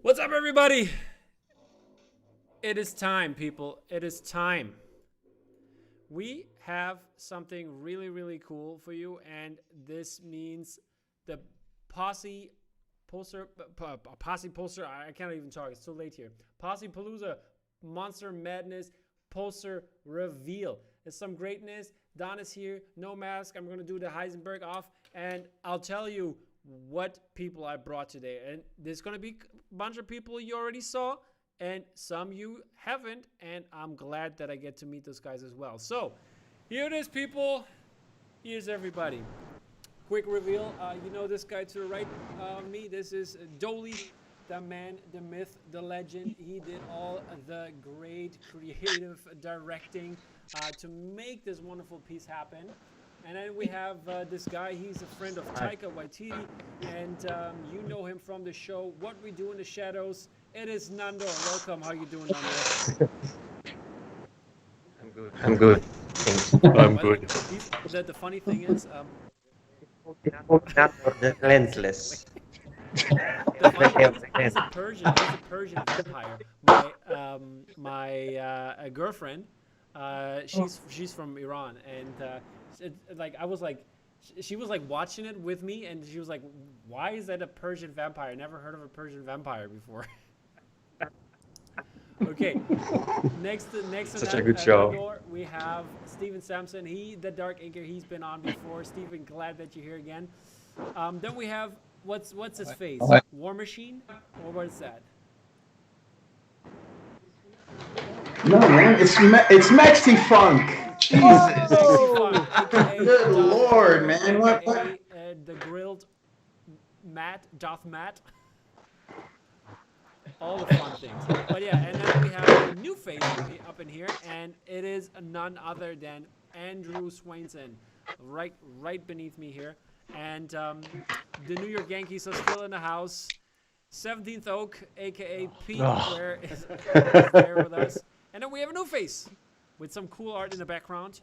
What's up, everybody? It is time, people. It is time. We have something really, really cool for you, and this means the Posse poster. Posse poster. I can't even talk. It's too late here. Posse Palooza Monster Madness poster reveal. It's some greatness. Don is here. No mask. I'm gonna do the Heisenberg off, and I'll tell you what people I brought today. And there's gonna be a bunch of people you already saw, and some you haven't, and I'm glad that I get to meet those guys as well. So here it is, people. Here's everybody. Quick reveal. You know this guy to the right of me. This is Doaly, the man, the myth, the legend. He did all the great creative directing to make this wonderful piece happen. And then we have this guy. He's a friend of Taika Waititi, and you know him from the show What We Do in the Shadows. It is Nando. Welcome. How you doing, Nando? I'm good. I'm good. The funny thing is, Lensless. the funny thing is, he's a Persian vampire. My girlfriend, she's from Iran, and she was like watching it with me, and she was like, "Why is that a Persian vampire? Never heard of a Persian vampire before." Okay, next Such a good show. Door, we have Stephan Sampson. The Dark Inker. He's been on before. Stephen, glad that you're here again. Then we have what's his face? War Machine, or what is that? No, man, it's Maxi Funk. Jesus. Oh, Good Lord, man. What? The grilled Darth Matt. All the fun things. But yeah, and then we have a new face up in here, and it is none other than Andrew Swainson, right beneath me here. And the New York Yankees are still in the house. 17th Oak, aka Pete, Ware is there with us. And then we have a new face with some cool art in the background.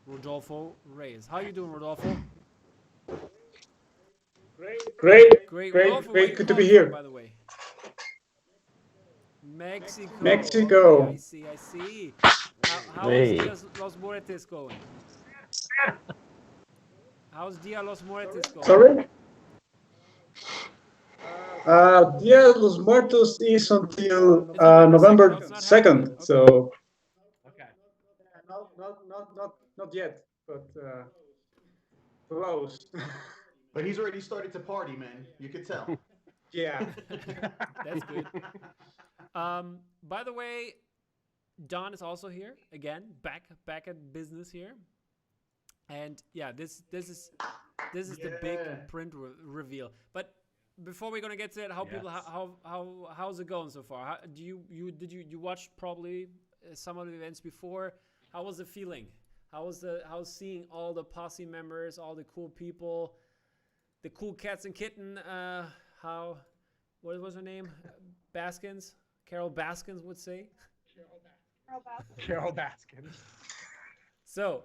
Rodolfo Reyes. How you doing, Rodolfo? Great. Rodolfo, where you Good to calling be here. from, by the way. Mexico. Okay, I see. How is Dia Los Muertes going? How's Dia Los Muertes going? Sorry? Dia los Muertos is until November 2nd. So. Okay. Not yet, but close. But he's already started to party, man. You could tell. Yeah. That's good. By the way, Don is also here again, back at business here, and yeah, this is the big print reveal. But before we're gonna get to that, how's it going so far? Did you watch probably some of the events before? How was the feeling? How's seeing all the posse members, all the cool people, the cool cats and kitten? What was her name? Baskins. Carol Baskins would say. Carol Baskins. So,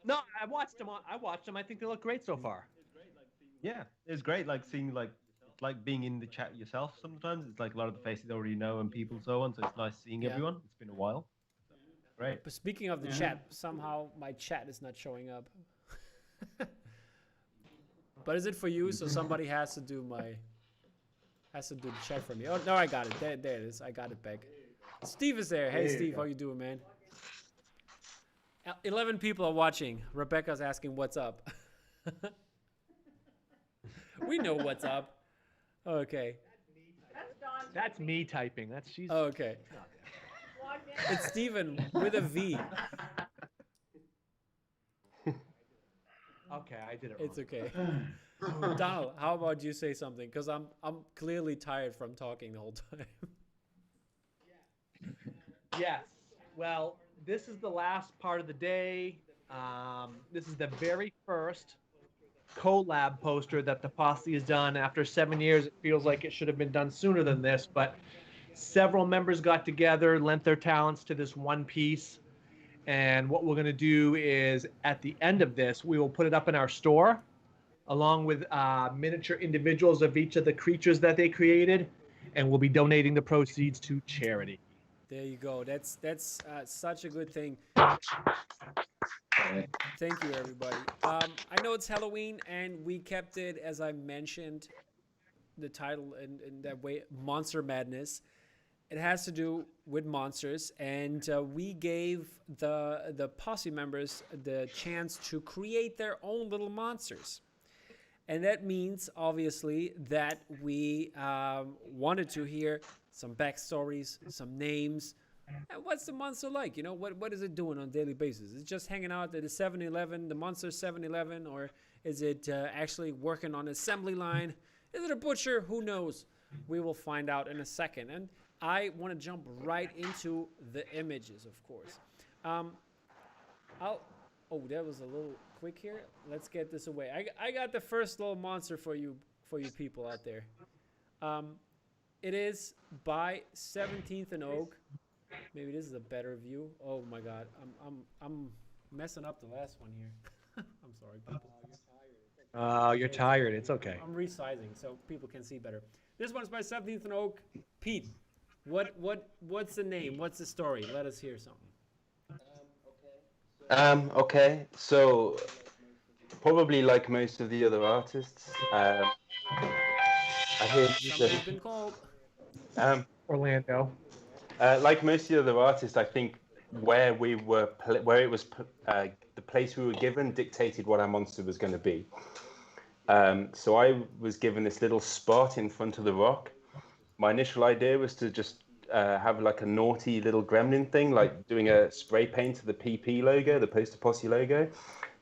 no, I watched them. I think they look great so far. Yeah, it's great. Like seeing like being in the chat yourself. Sometimes it's like a lot of the faces I already know and people and so on. So it's nice seeing everyone. It's been a while. Great. but speaking of the chat, somehow my chat is not showing up. But is it for you? So somebody has to do the chat for me. Oh no, I got it. There it is. I got it back. Steve is there. Hey Steve, how you doing, man? 11 people are watching. Rebecca's asking what's up. We know what's up. Okay. That's me typing. She's. Okay. It's Steven with a V. Okay, I did it wrong. It's okay. Donald, how about you say something? Because I'm clearly tired from talking the whole time. Yes. Well, this is the last part of the day. This is the very first collab poster that the Posse has done. After 7 years, it feels like it should have been done sooner than this, but several members got together, lent their talents to this one piece. And what we're going to do is, at the end of this, we will put it up in our store, along with miniature individuals of each of the creatures that they created. and we'll be donating the proceeds to charity. There you go. That's such a good thing. Thank you, everybody. I know it's Halloween, and we kept it, as I mentioned, the title in that way, Monster Madness. It has to do with monsters, and we gave the Posse members the chance to create their own little monsters. And that means, obviously, that we wanted to hear some backstories, some names. And what's the monster like? You know, what is it doing on a daily basis? Is it just hanging out at the 7-Eleven, the Monster 7-Eleven, or is it actually working on an assembly line? Is it a butcher? Who knows? We will find out in a second. And I want to jump right into the images, of course. Oh, that was a little quick here. Let's get this away. I got the first little monster for you people out there. It is by 17th and Oak. Maybe this is a better view. Oh my God, I'm messing up the last one here. I'm sorry, people. You're tired. It's okay. I'm resizing so people can see better. This one's by 17th and Oak. Pete, what's the name? What's the story? Let us hear something. Okay, so probably like most of the other artists, I hear Somebody's been called. Orlando. Like most of the other artists, I think where it was the place we were given dictated what our monster was going to be. So I was given this little spot in front of the rock. My initial idea was to just have like a naughty little gremlin thing, like doing a spray paint to the PP logo, the Poster Posse logo.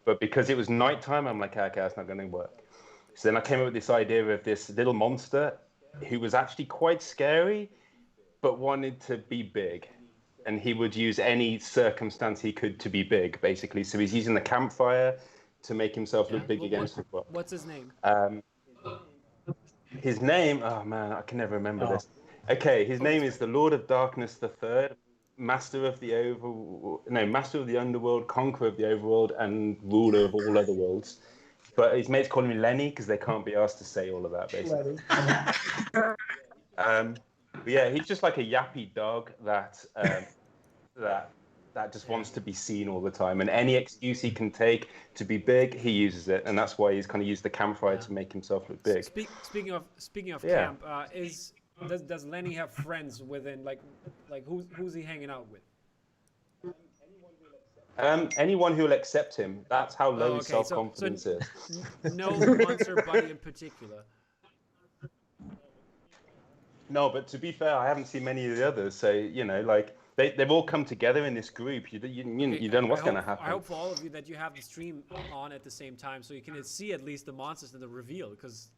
But because it was nighttime, I'm like, okay, that's not going to work. So then I came up with this idea of this little monster who was actually quite scary, but wanted to be big. And he would use any circumstance he could to be big, basically. So he's using the campfire to make himself look big against the rock. What's his name? His name, oh man, I can never remember this. Okay, his name is the Lord of Darkness III, Master of the Underworld, Conqueror of the Overworld, and Ruler of all other worlds. But his mates call him Lenny because they can't be asked to say all of that, basically. But yeah, he's just like a yappy dog that just wants to be seen all the time, and any excuse he can take to be big, he uses it, and that's why he's kind of used the campfire to make himself look big. Speaking of camp, does Lenny have friends within like who's he hanging out with? Anyone who will accept him. That's how low his self-confidence is. No monster buddy in particular. No, but to be fair, I haven't seen many of the others, so you know, like they've all come together in this group. You don't know what's going to happen. I hope for all of you that you have the stream on at the same time, so you can see at least the monsters in the reveal. Because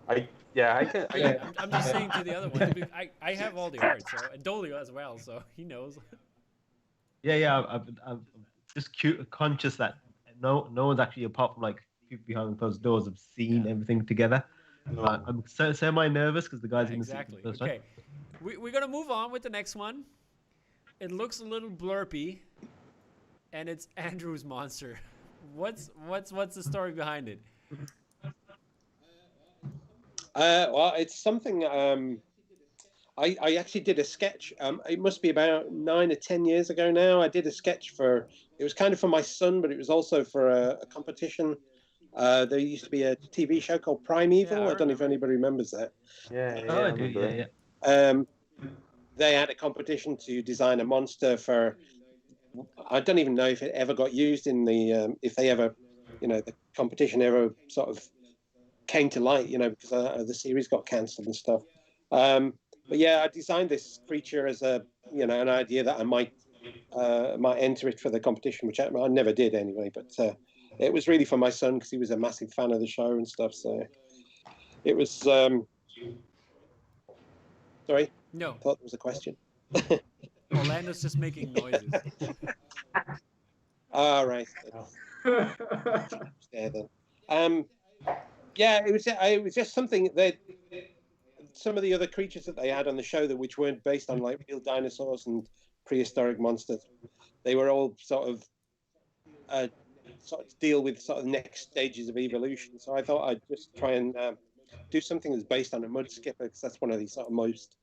I can. I'm just saying to the other one. I have all the art, so and Doaly as well, so he knows. I'm just conscious that no one's actually, apart from like people behind closed doors, have seen everything together. No. I'm so semi-nervous because the guys in the exactly. Okay, we're gonna move on with the next one. It looks a little blurpy, and it's Andrew's monster. What's the story behind it? Well, it's something. I actually did a sketch. It must be about 9 or 10 years ago now. I did a sketch for. It was kind of for my son, but it was also for a competition. There used to be a TV show called Primeval. I don't know if anybody remembers that. I do. They had a competition to design a monster for. I don't even know if it ever got used in the. If they ever, the competition ever sort of came to light, because the series got cancelled and stuff. But yeah, I designed this creature as a, an idea that I might enter it for the competition, which I never did anyway. But it was really for my son because he was a massive fan of the show and stuff. So it was. Sorry. No. I thought there was a question. Orlando's just making noises. All right. Yeah, then. Yeah, it was just something that some of the other creatures that they had on the show which weren't based on like real dinosaurs and prehistoric monsters, they were all sort of deal with sort of next stages of evolution. So I thought I'd just try and do something that's based on a mud skipper, because that's one of these sort of most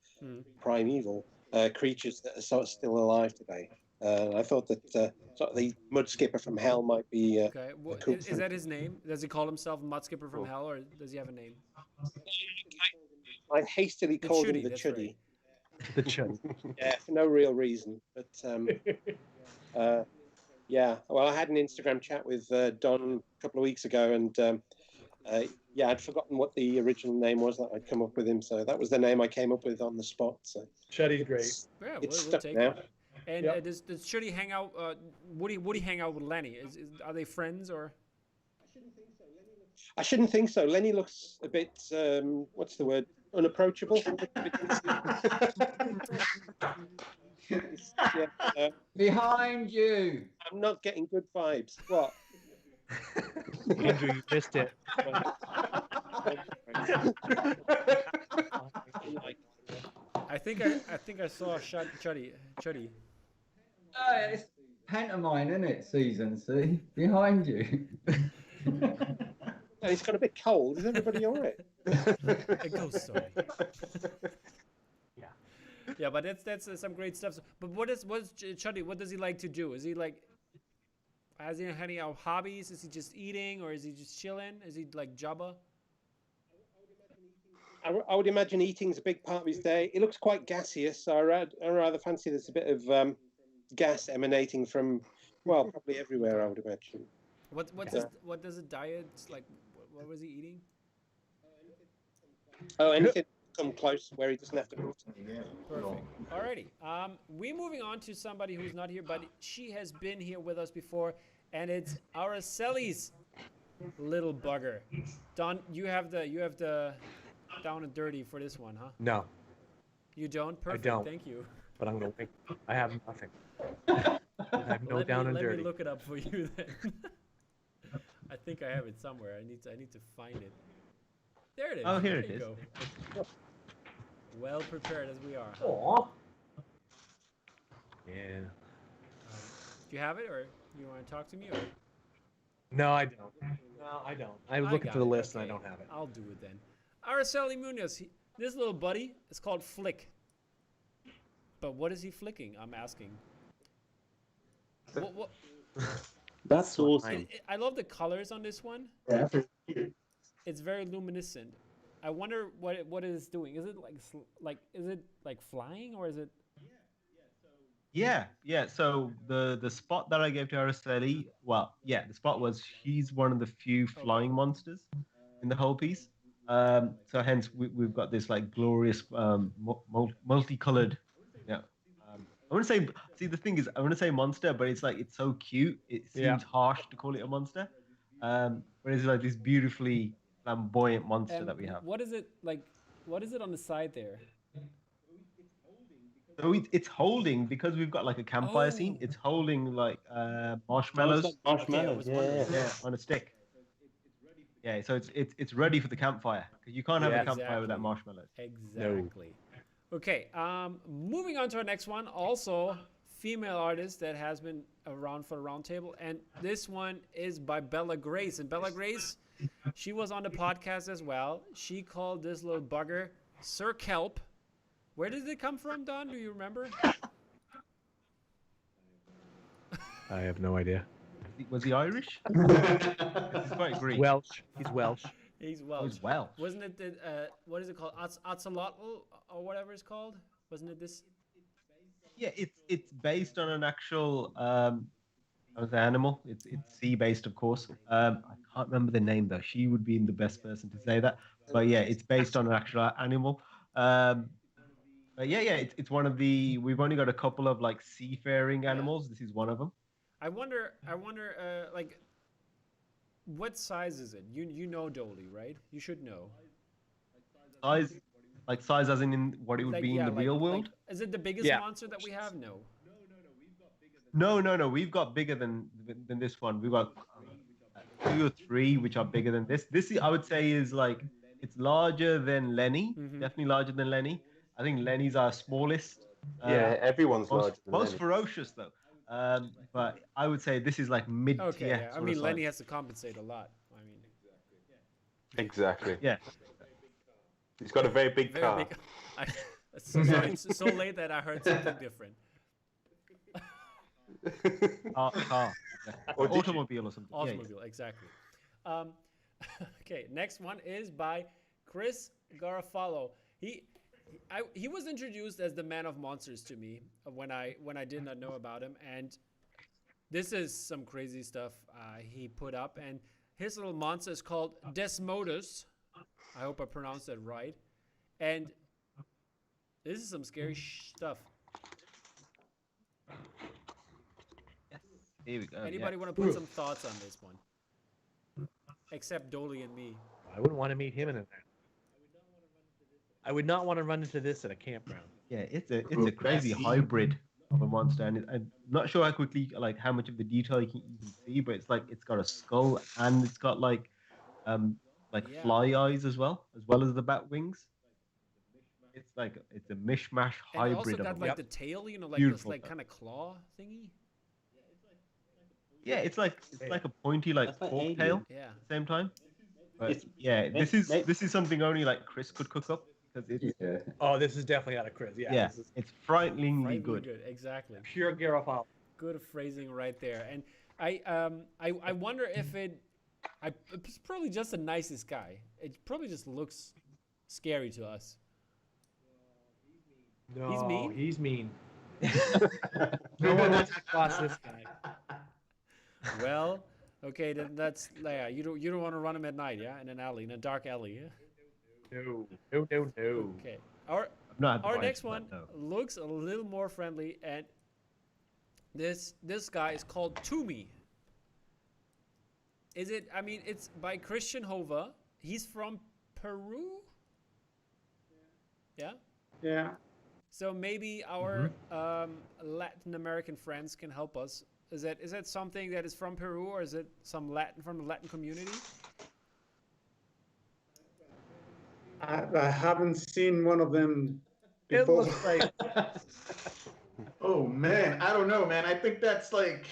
primeval creatures that are sort of still alive today. I thought that sort of the mud skipper from hell might be Okay. Well, cool is that his name? Does he call himself Mudskipper from Hell, or does he have a name? I hastily called him Chuddy, the that's Chuddy. right. The chun. Yeah, for no real reason. But yeah, well, I had an Instagram chat with Don a couple of weeks ago, and yeah, I'd forgotten what the original name was that I'd come up with him. So that was the name I came up with on the spot. So Chuddy's great. Yeah, it's we'll stuck take now. it. And Yep. does Chuddy hang out? Would he hang out with Lenny? Are they friends or? I shouldn't think so. Lenny looks a bit, what's the word? Unapproachable. Yeah, Behind you. I'm not getting good vibes. What? Andrew, you missed it. I think I saw Chuddy. Oh, it's pantomime, isn't it, Season C? Behind you. It's got a bit cold. Is everybody all right? A ghost story. Yeah, but that's some great stuff. But what's Chuddy? What does he like to do? Is he like, has he any hobbies? Is he just eating, or is he just chilling? Is he like Jabba? I would imagine eating's a big part of his day. It looks quite gaseous, so I rather fancy there's a bit of gas emanating from, well, probably everywhere, I would imagine. What does a diet like? What was he eating? Oh, anything come close where he doesn't have to move. Perfect. Alrighty. We're moving on to somebody who's not here, but she has been here with us before, and it's Arocena's little bugger. Don, you have the down and dirty for this one, huh? No, You don't? Perfect. don't. Thank you. but I'm gonna make. I have nothing. I have no down and let dirty. me look it up for you then. I think I have it somewhere. I need to find it. There it is. Oh, here There it you is. go. Well prepared as we are. Huh? Aw. Yeah. Do you have it, or you want to talk to me, or? No, I don't. No, I don't. I was looking got for the it, list and I okay. don't have it. I'll do it then. Araceli Munoz, this little buddy is called Flick. But what is he flicking? I'm asking. What? That's awesome. I love the colors on this one. It's very luminescent. I wonder what it is doing. Is it like flying, or is it? Yeah. So the spot that I gave to Araceli, well, yeah, the spot was he's one of the few flying monsters in the whole piece. So hence we've got this like glorious multicolored. Yeah. I want to say, see, the thing is, I want to say monster, but it's like it's so cute. It seems harsh to call it a monster. But it's like this beautifully flamboyant monster that we have. What is it like? What is it on the side there? So it's holding, because we've got like a campfire scene. It's holding like marshmallows. Marshmallows, yeah. On a stick. Yeah, so it's ready for the campfire, because you can't have a campfire Exactly. without marshmallows. Exactly. Okay, moving on to our next one. Also, female artist that has been around for the roundtable, and this one is by Bella Grace. And Bella Grace, she was on the podcast as well. She called this little bugger Sir Kelp. Where did it come from, Don? Do you remember? I have no idea. Was he Irish? He's quite Greek. Welsh. He's Welsh. He's Oh, Welsh. he's Welsh. Wasn't it the, what is it called? Ocelotl or whatever it's called? Wasn't it this? Yeah, it's based on an actual animal. It's sea based, of course. I can't remember the name though. She would be the best person to say that. But yeah, it's based on an actual animal. But yeah, it's one of the. We've only got a couple of like seafaring animals. This is one of them. I wonder, like, what size is it? You know Doaly, right? You should know. Size as in what it would be in the real world. Is it the biggest monster that we have? No. No. We've got bigger than this one. We've got 2 or 3 which are bigger than this. This I would say is like it's larger than Lenny. Definitely larger than Lenny. I think Lenny's our smallest. Yeah, everyone's larger than most Lenny. ferocious though. But I would say this is like mid-tier. Okay. Yeah. I sort of mean, size. Lenny has to compensate a lot. I mean. Exactly. Yeah. He's got a very big Very car. big. Sorry, it's so late that I heard something different. Car. Or did you- Automobile or something. Yeah, Automobile, exactly. Okay, next one is by Chris Garfallo. He was introduced as the Man of Monsters to me when I did not know about him, and this is some crazy stuff he put up. And his little monster is called Desmodus. I hope I pronounced that right. And this is some scary stuff. Here we go. Anybody want to put some thoughts on this one? Except Doaly and me. I wouldn't want to meet him in there. I would not want to run into this at a campground. Yeah, it's a crazy hybrid of a monster, and I'm not sure how quickly, like how much of the detail you can see, but it's got a skull and it's got like fly eyes as well as the bat wings. It's a mishmash And hybrid it also of got a like the tail, like this Beautiful. like kind of claw thingy. Yeah, it's like a pointy like That's like fork alien. tail Yeah. at the same time. But It's- yeah, mate- this is something only like Chris could cook up because it's Yeah. Oh, this is definitely out of Chris. Yeah. This is it's frighteningly Right, good. exactly. pure Garofalo. Good phrasing right there. And I wonder if it's probably just the nicest guy. It probably just looks scary to us. No, He's mean? He's mean. No one wants to cross this guy. Well, okay, then that's you don't want to run him at night, yeah, in an alley, in a dark alley, yeah. No. Okay. Our Not Our advised next for one that, no. looks a little more friendly, and this guy is called Tumi. Is it? I mean, it's by Christian Hova. He's from Peru. Yeah. Yeah. So maybe our Latin American friends can help us. Is that something that is from Peru, or is it some from the Latin community? I haven't seen one of them It before. looks like Oh man, I don't know, man. I think that's like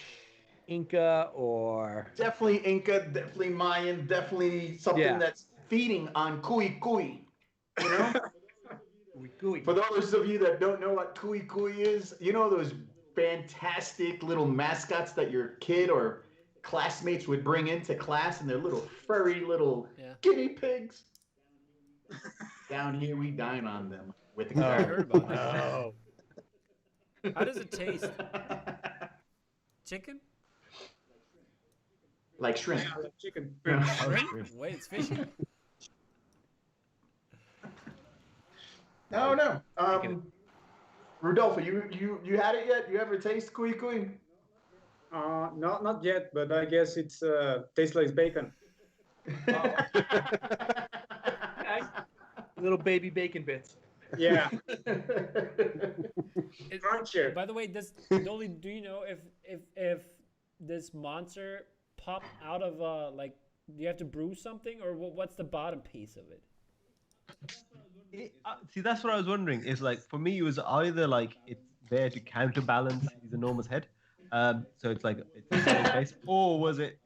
Inca or definitely Inca, definitely Mayan, definitely something Yeah. that's feeding on kui kui. You know? Gooey. For those of you that don't know what kui kui is, you know those fantastic little mascots that your kid or classmates would bring into class, and they're little furry little Yeah. guinea pigs. Down here, we dine on them with the I No. heard about that. No. How does it taste? Chicken? like shrimp. Chicken. Shrimp? Wait, it's fishy. No. Rodolfo, you had it yet? You ever taste kui kui? Not yet, but I guess it's tastes like bacon. Little baby bacon bits. Yeah. It- Cruncher. By the way, Doaly, do you know if this monster popped out of like, do you have to brew something, or what's the bottom piece of it? See, that's what I was wondering. Is like for me, it was either like it's there to counterbalance his enormous head, so it's like it's base, or was it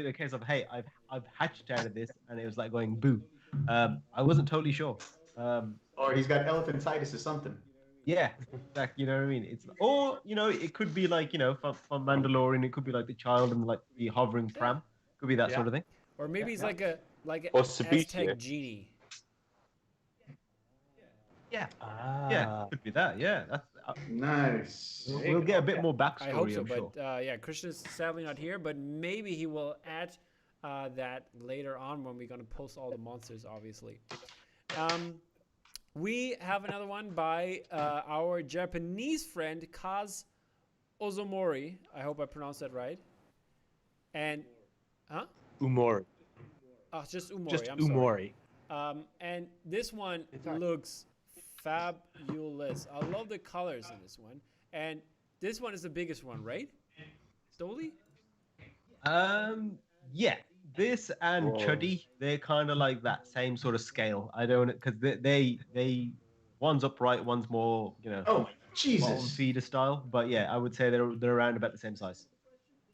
a case of hey, I've hatched out of this, and it was like going boo. I wasn't totally sure. Or he's got elephantitis or something. Yeah, exactly. You know what I mean? It's or it could be like from Mandalorian, it could be like the child and like the hovering pram. Could be that sort of thing. Or maybe he's like an Or Aztec Sabutio. genie. Yeah, Ah. yeah, could be that. Yeah, that's. Nice. We'll get a bit more backstory. I hope so, I'm sure. but yeah, Christian is sadly not here, but maybe he will add that later on when we're gonna post all the monsters, obviously. We have another one by our Japanese friend Kaz Ozomori. I hope I pronounced that right. And, Umori. oh, just Umori. Just I'm sorry. Umori. And this one looks fabulous. I love the colors in this one. And this one is the biggest one, right? Doaly? Yeah. This and Whoa. Chuddy, they're kind of like that same sort of scale. I don't because they one's upright, one's more Oh, bottom Jesus. feeder style. But yeah, I would say they're around about the same size.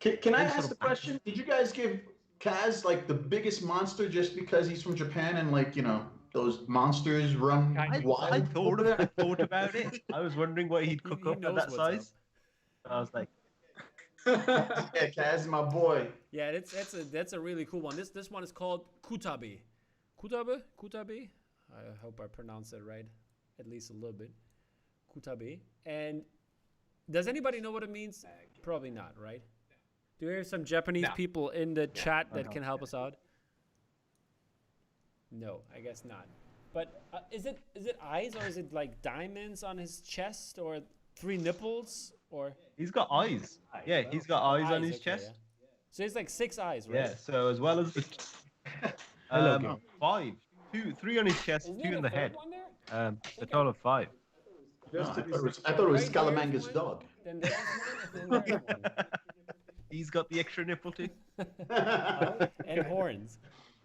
Can I Same sort ask of the question? Did you guys give Kaz like the biggest monster just because he's from Japan and like those monsters run wild. I thought about it. I was wondering what he'd cook He up at knows that what's up. size. I was like, Yeah, Kaz, my boy. Yeah, that's a really cool one. This one is called Kutabi. Kutabi. I hope I pronounced it right, at least a little bit. Kutabi. And does anybody know what it means? Probably not, right? Do we have some Japanese people in the chat that can help us out? No, I guess not. But is it eyes, or is it like diamonds on his chest, or 3 nipples, or? he's got eyes. Yeah, he's got eyes on his okay, chest. yeah. So he's like 6 eyes, right? Yeah, so as well as the 5, 3 on his chest, Isn't 2 there in a the third head. one there? A total of 5. Just to be I thought it was Right, Scalamanga's there's one. dog. Then there's one, and then there's one. He's got the extra nipple too. And horns.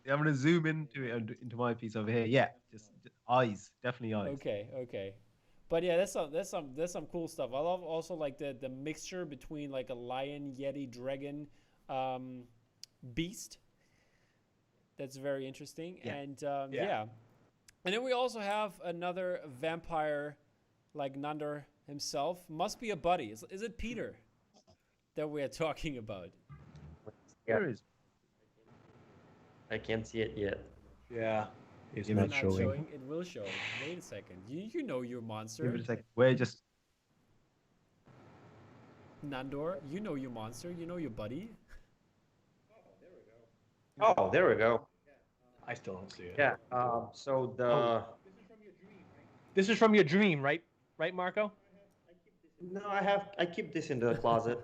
Yeah, I'm gonna zoom into my piece over here. Yeah, just eyes, definitely eyes. Okay. But yeah, that's some cool stuff. I love also like the mixture between like a lion, yeti, dragon, beast. That's very interesting. Yeah. And yeah. And then we also have another vampire like Nandor himself. Must be a buddy. Is it Peter that we are talking about? There is. I can't see it yet. Yeah. It's It's not showing. It will show. Wait a second. You know your monster. Give it a sec. We're just. Nandor, you know your monster. You know your buddy. Oh, there we go. I still don't see it. Yeah. So the. This is from your dream, right? Right, Marco? No, I keep this in the closet.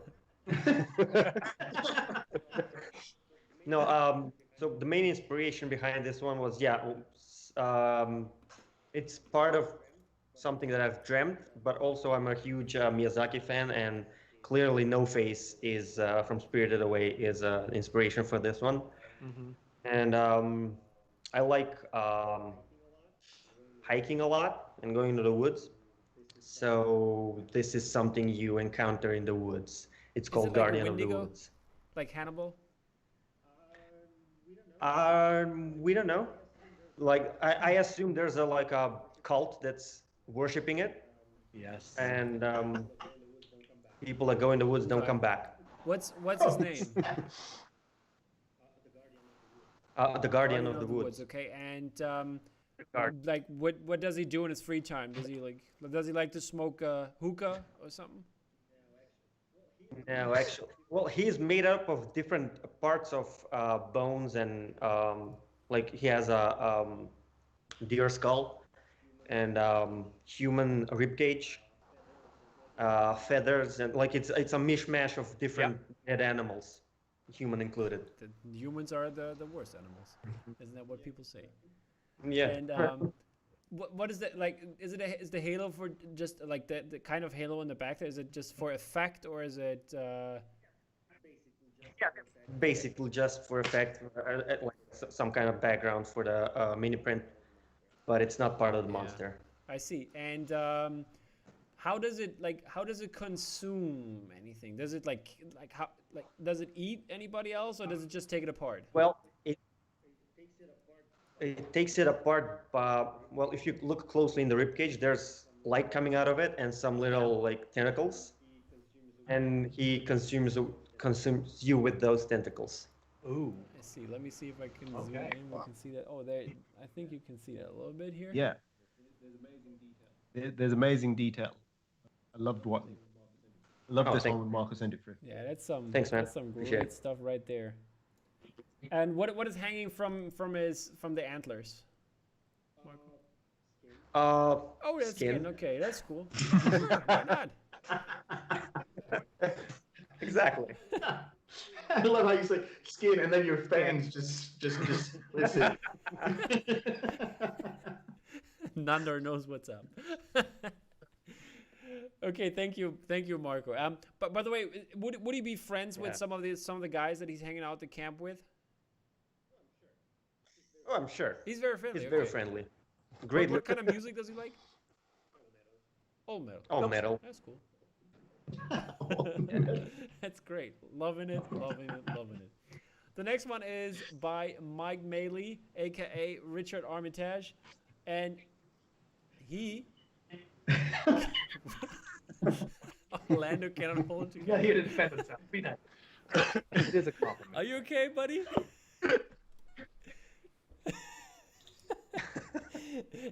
No, so the main inspiration behind this one was, it's part of something that I've dreamt, but also I'm a huge Miyazaki fan, and clearly No Face is from Spirited Away is inspiration for this one. Mm-hmm. And I like hiking a lot and going into the woods. So this is something you encounter in the woods. It's called it like a Guardian of the Wendigo? Woods. Like Hannibal? We don't know. Like I assume there's a cult that's worshiping it, Yes. and people that go in the woods don't come back. What's his name? The Guardian of the Woods. Okay, and Guard. like what does he do in his free time? Does he like to smoke hookah or something? No, actually, well, he's made up of different parts of bones, and like he has a deer skull and human rib cage, feathers, and like it's a mishmash of different dead animals, human included. The humans are the worst animals. Isn't that what people say? Yeah. And what is that like? Is the halo for just like the kind of halo in the back there? Is it just for effect, or is it? Basically, just for effect, like some kind of background for the mini print, but it's not part of the monster. I see. And how does it consume anything? Does it does it eat anybody else, or does it just take it apart? Well, it takes it apart. Well, if you look closely in the ribcage, there's light coming out of it and some little like tentacles, and he consumes you with those tentacles. Ooh. I see. Let me see if I can zoom in. We can see that. Oh, there. I think you can see that a little bit here. Yeah. There's amazing detail. I loved this one when Marco sent it through. Yeah, that's some. Thanks, man. That's some Appreciate great it. stuff right there. And what is hanging from the antlers? Oh, that's skin. Okay, that's cool. Sure, why not? Exactly. I love how you say skin and then your fangs just listen. Nandor knows what's up. Okay, thank you, Marco. But by the way, would he be friends with some of the guys that he's hanging out at the camp with? Oh, I'm sure. He's very friendly. He's very okay. friendly. Great. What kind of music does he like? Old metal. All metal. That's cool. That's great. Loving it. The next one is by Mike Maley, aka Richard Armitage, and he. Orlando cannot hold it Yeah, together. he didn't defend himself. Be nice. It is a compliment. Are you okay, buddy?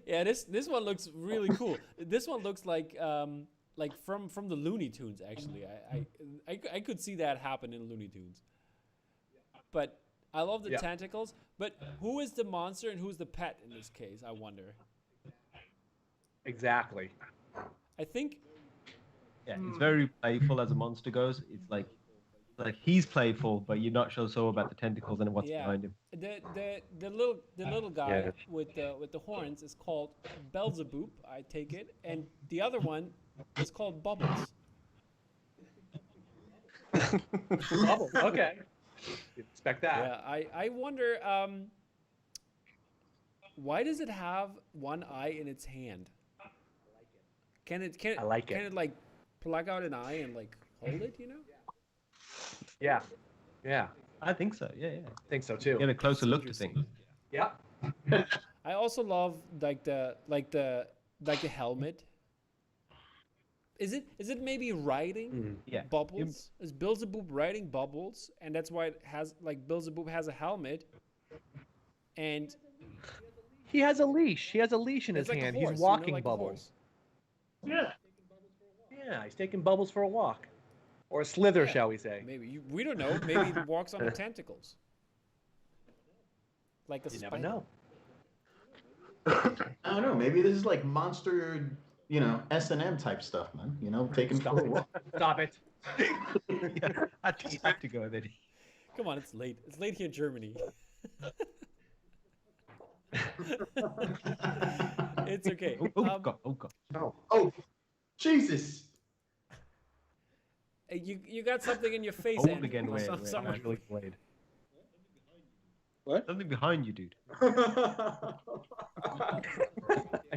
Yeah, this one looks really cool. This one looks like from the Looney Tunes. Actually, I could see that happen in Looney Tunes. But I love the tentacles. But who is the monster and who's the pet in this case? I wonder. Exactly. I think. Yeah, it's very playful as a monster goes. It's like he's playful, but you're not sure so about the tentacles and what's behind him. The little guy with the horns is called Beelzebub, I take it, and the other one is called Bubbles. Bubbles. Okay. You'd expect that. Yeah, I wonder why does it have one eye in its hand? Can it I like can it. it like plug out an eye and like hold it, you know? Yeah. Yeah. I think so. Yeah. I think so too. Get a closer look to things. Yeah. I also love the helmet. Is it maybe riding Yeah. Bubbles? Is Beelzebub riding Bubbles, and that's why it has Beelzebub has a helmet, and He has a leash. He has a leash in his it's like a hand. horse, He's you know, walking like a Bubbles. horse. Yeah. Yeah, he's taking Bubbles for a walk. Or a slither, shall we say. Maybe we don't know. Maybe it walks on the tentacles, like a You spider. never know. I don't know. Maybe this is like monster, S&M type stuff, man. Taking for a walk. Stop it. Yeah, I just have to go there. Come on, it's late. It's late here in Germany. It's okay. God. Oh, Jesus. You got something in your face, Hold Andrew, again, or Ware, some- Ware, someone- actually played. What? Something behind you, dude. I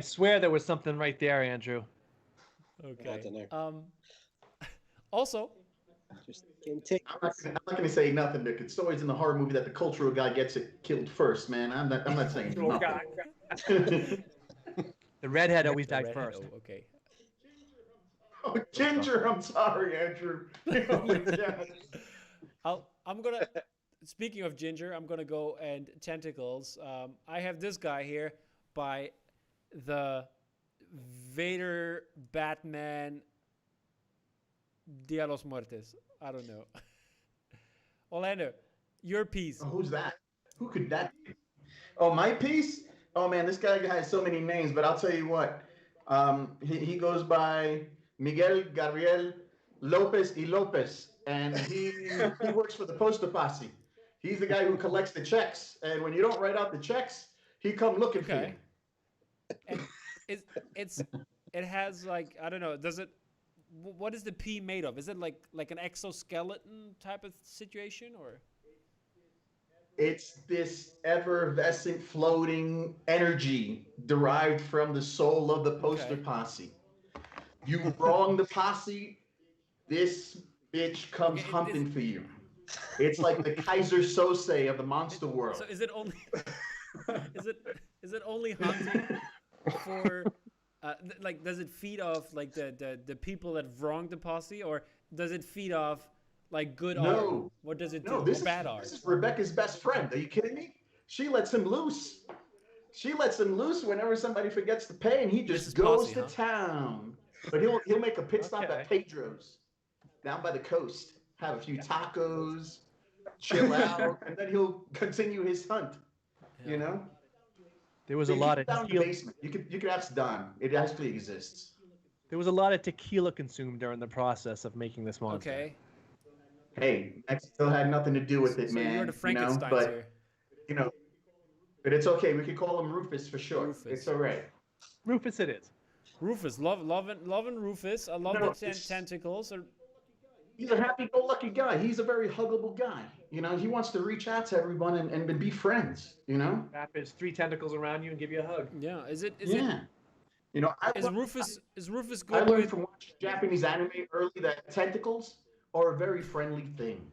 swear there was something right there, Andrew. Okay. I don't know. Also, Just getting ticked. I'm not going to say nothing, Nick. It's always in the horror movie that the cultural guy gets it killed first, man. I'm not saying Little guy. nothing. The redhead always the died redhead- first. oh, okay. Oh, Ginger, I'm sorry, Andrew. Oh my God. I'm gonna. Speaking of Ginger, I'm gonna go and tentacles. I have this guy here by the Vader Batman Dia los Muertes. I don't know. Orlando, your piece. Oh, who's that? Who could that be? Oh, my piece? Oh, man, this guy has so many names, but I'll tell you what. He goes by Miguel Gabriel Lopez y Lopez, and he works for the Poste Posse. He's the guy who collects the checks, and when you don't write out the checks, he come looking for you. And it has like, I don't know. Does it? What is the P made of? Is it like an exoskeleton type of situation, or? It's this effervescent, floating energy derived from the soul of the Poster Posse. You wrong the posse, this bitch comes humping for you. It's like the Kaiser Sose of the monster world. So is it only? is it only hunting for? Like, does it feed off like the people that wronged the posse, or does it feed off like good art? No. What does it do? No, Or this bad art? this is Rebecca's best friend. Are you kidding me? She lets him loose. She lets him loose whenever somebody forgets to pay, and he This just is goes Posse, to huh? town. But he'll make a pit stop at Pedro's, down by the coast, have a few tacos, chill out, and then he'll continue his hunt. You know? There was a lot of down in the tequila. basement. You could ask Don. It actually exists. There was a lot of tequila consumed during the process of making this monster. Okay. Hey, Mexico had nothing to do with it, So man. you're the Frankensteins but here. but it's okay. We could call him Rufus for short. Rufus. It's all right. Rufus it is. Rufus, loving Rufus. I love No, the it's- tentacles. He's a happy-go-lucky guy. He's a very huggable guy. He wants to reach out to everyone and be friends. Wrap his 3 tentacles around you and give you a hug. Yeah. Is it? Yeah. Is Rufus I good learned with? from watching Japanese anime early that tentacles are a very friendly thing.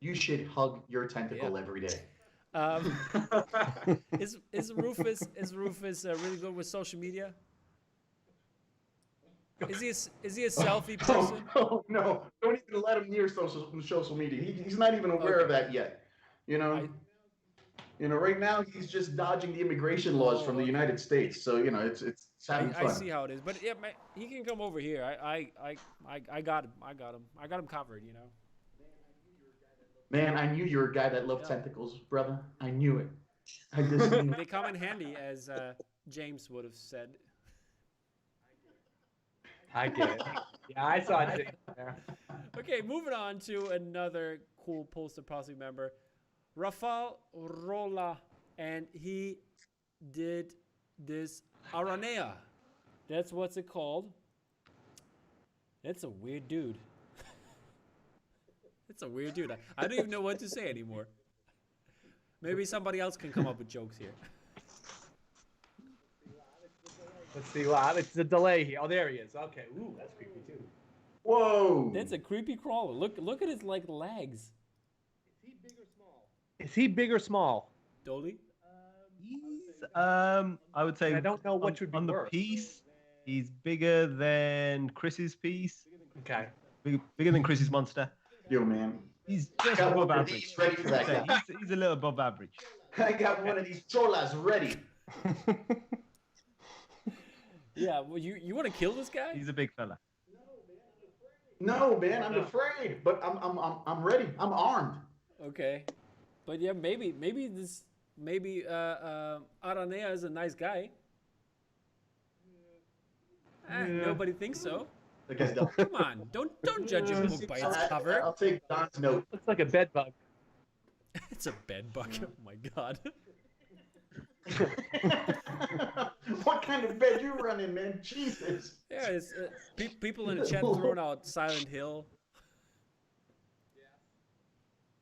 you should hug your tentacle every day. Is Rufus really good with social media? Is he a selfie person? Oh no! Don't even let him near social media. He's not even aware of that yet. You know. Right now he's just dodging the immigration laws from the United States. So it's having fun. I see how it is, but yeah, man, he can come over here. I got him. I got him covered. Man, I knew you were a guy that loved tentacles, brother. I knew it. I just knew. They come in handy, as James would have said. I get it. Yeah, I saw it there. Okay, moving on to another cool Poster Posse member, Rafael Rola, and he did this Aranea. That's what's it called. That's a weird dude. It's a weird dude. I don't even know what to say anymore. Maybe somebody else can come up with jokes here. Let's see. Wow, it's the delay here. Oh, there he is. Okay. Ooh, that's creepy too. Whoa. That's a creepy crawler. Look at his legs. Is he big or small? Doaly? He's I would say I don't know what should be on worse. the piece. He's bigger than Chris's piece. Okay. Bigger than Chris's monster. Yo, man. He's just got above one of average. these ready for that guy. He's a little above average. I got one of these cholas ready. Yeah, well, you want to kill this guy? He's a big fella. No, man, I'm afraid, but I'm ready. I'm armed. Okay, but yeah, maybe Aranea is a nice guy. Nobody thinks so. The guy's dumb. Come on, don't judge a book by its cover. I'll take Don's note. Looks like a bed bug. It's a bed bug. Oh my god. What kind of bed you running, man? Jesus. Yeah, it's, people in the chat throwing out Silent Hill.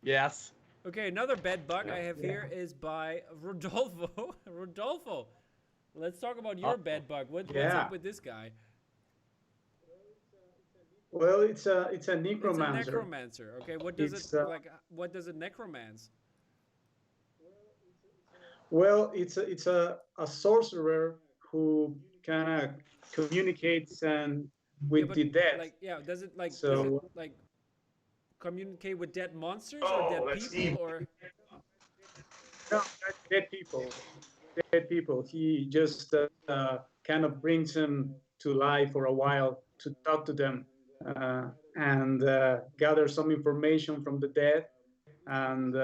Yes. Okay, another bed bug I have here is by Rodolfo. Rodolfo, let's talk about your bed bug. What's up with this guy? Well, it's a necromancer. It's a necromancer. Okay, what does what does it necromance? Well, it's a sorcerer who kind of communicates with the dead. Does it communicate with dead monsters or dead people or? No, dead people. Dead people. He just kind of brings them to life for a while to talk to them and gather some information from the dead. And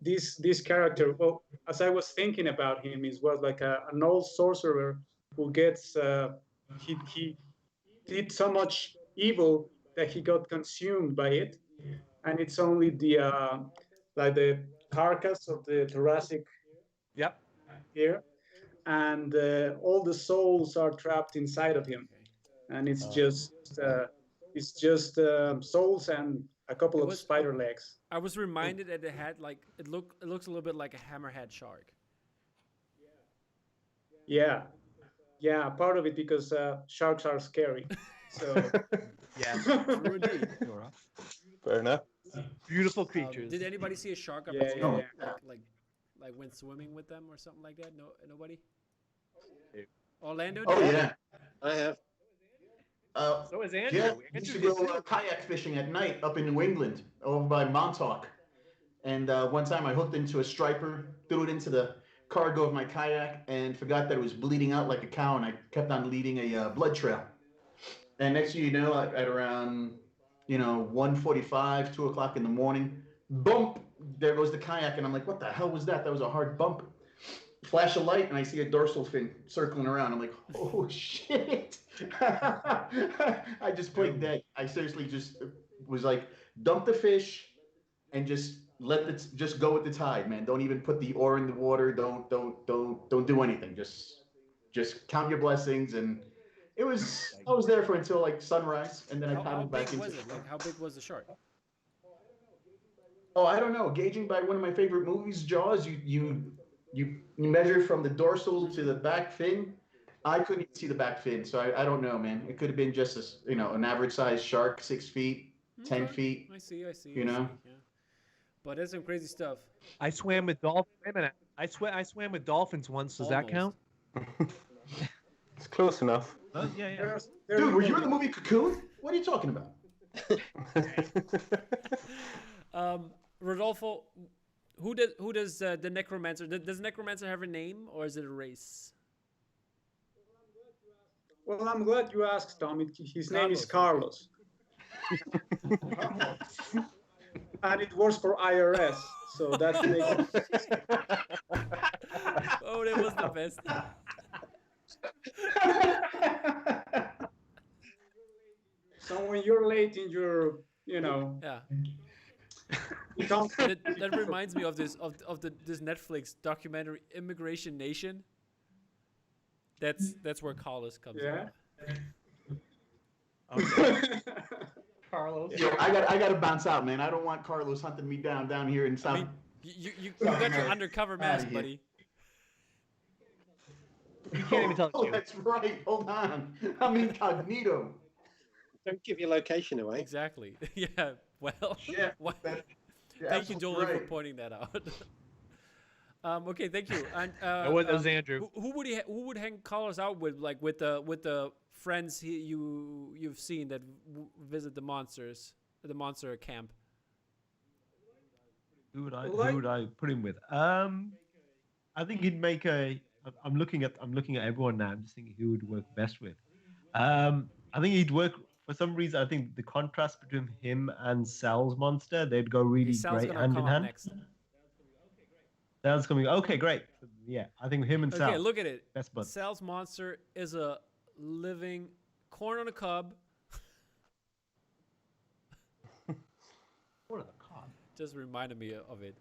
this character, well, as I was thinking about him, was like an old sorcerer who gets he did so much evil that he got consumed by it, and it's only the carcass of the thoracic. Yep. Here, and all the souls are trapped inside of him, and it's just souls and a couple of spider legs. I was reminded that it had it looks a little bit like a hammerhead shark. Yeah, part of it because sharks are scary. So yeah, true indeed. Fair enough. Beautiful creatures. Did anybody see a shark up like went swimming with them or something like that? No, nobody. Orlando? Oh yeah, I have. So is Andrew. Yeah, we used to go kayak fishing at night up in New England, over by Montauk. And one time I hooked into a striper, threw it into the cargo of my kayak, and forgot that it was bleeding out like a cow, and I kept on leading a blood trail. And next thing you know, at around 1:45, 2 o'clock in the morning, bump, there goes the kayak, and I'm like, what the hell was that? That was a hard bump. Flash a light, and I see a dorsal fin circling around. I'm like, oh shit. I just played dead. I seriously just was like, dump the fish and just just go with the tide, man. Don't even put the oar in the water. Don't do anything. Just count your blessings. And I was there for until like sunrise, and then I paddled back into. How big was it? How big was the shark? Oh, I don't know. Gauging by one of my favorite movies, Jaws, you measure from the dorsal to the back fin. I couldn't even see the back fin, so I don't know, man. It could have been just an average sized shark, 6 feet, 10 feet. I see. You know. Yeah. But that's some crazy stuff. I swam with dolphins. Wait a minute. I swam with dolphins once. Does that count? It's close enough. Yeah. Dude, were you in the movie Cocoon? What are you talking about? Rodolfo, who does the necromancer? Does necromancer have a name, or is it a race? Well, I'm glad you asked, Tom. His name is Carlos. And it works for IRS, so that's the Oh, that was the best. So when you're late in your, Yeah. That reminds me of this Netflix documentary, Immigration Nation. That's where Carlos comes from. Carlos. Yeah, I got to bounce out, man. I don't want Carlos hunting me down here in South. I mean, you got your undercover mask, buddy. You can't even tell Oh, that's right. Hold on. I'm incognito. Don't give your location away. Exactly. Yeah. Well. Yeah. Thank you, Doaly, for pointing that out. Okay, thank you. And that was Andrew. Who would hang Carlos out with, like with the friends you've seen that visit the monster camp? Who would I put him with? I think he'd make a. I'm looking at everyone now. I'm just thinking who would work best with. I think he'd work for some reason. I think the contrast between him and Sal's monster, they'd go really great hand in hand. Next. Sal's coming. Okay, great. Yeah, I think him and Sal. Okay, look at it. Best buds. Sal's monster is a living corn on a cob. Corn on a cob. Just reminded me of it.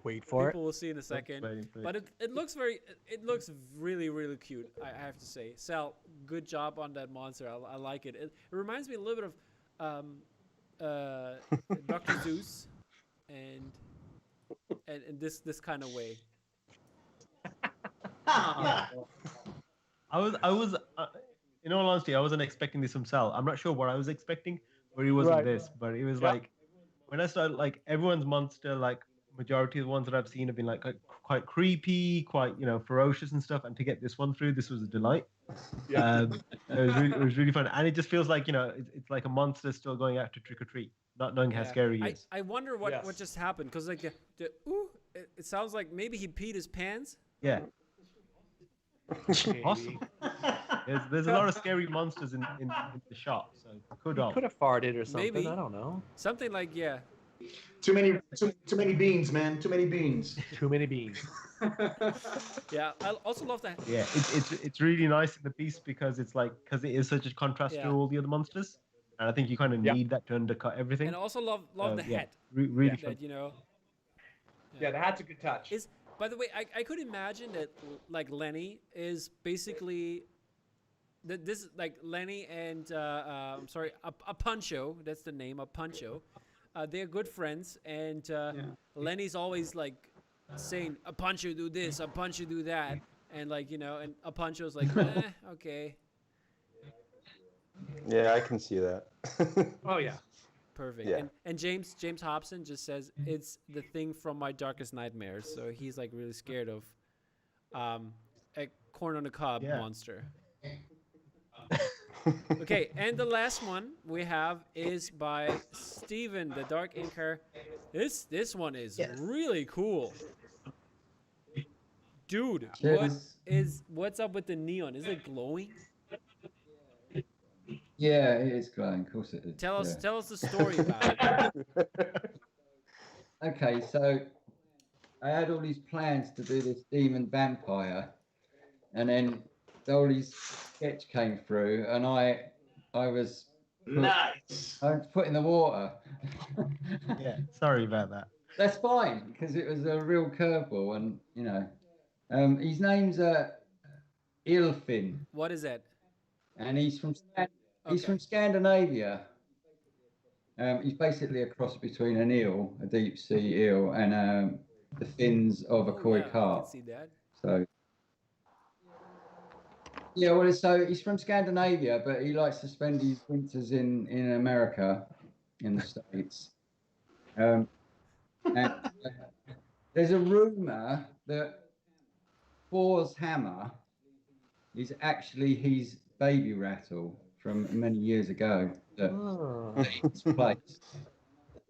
Wait for People will see in a second. But it looks really, really cute, I have to say. Sal, good job on that monster. I like it. It reminds me a little bit of Dr. Zeus and this kind of way. I was in all honesty, I wasn't expecting this from Sal. I'm not sure what I was expecting, but he wasn't this. But it was like when I started, like everyone's monster, like majority of the ones that I've seen have been like quite creepy, quite ferocious and stuff. And to get this one through, this was a delight. It was really fun, and it just feels like it's like a monster still going out to trick or treat, not knowing how scary he is. I wonder what just happened, because like it sounds like maybe he peed his pants. Yeah. Awesome. There's a lot of scary monsters in the shop, so could have farted or something. Maybe. I don't know. Something like Too many beans, man. Too many beans. Too many beans. Yeah, I also love that. Yeah, it's really nice in the piece because it is such a contrast to all the other monsters, and I think you kind of need that to undercut everything. And I also love the hat. Really fun. That, Yeah, the hat's a good touch. By the way, I could imagine that like Lenny is basically this like Lenny and I'm sorry, a Pancho. That's the name, a Pancho. They're good friends, and Lenny's always like saying, "A Pancho do this, a Pancho do that," and like and a Pancho's like, okay. Yeah, I can see that. Oh yeah. Perfect. Yeah. And James Hobson just says it's the thing from my darkest nightmares. So he's like really scared of a corn on the cob monster. Okay, and the last one we have is by Stephen, the Dark Inker. This one is really cool. Dude, what's up with the neon? Is it glowing? Yeah, it is glowing. Of course it is. Tell us the story about it. Okay, so I had all these plans to do this demon vampire, and then Doaly's sketch came through, and I was put in the water. Yeah, sorry about that. That's fine, because it was a real curveball, and his name's Ilfin. What is that? And he's from Scandinavia. He's basically a cross between an eel, a deep sea eel, and the fins of a koi carp. I can see that. So, yeah, well, so he's from Scandinavia, but he likes to spend his winters in America, in the States. And there's a rumor that Thor's hammer is actually his baby rattle from many years ago that it's placed.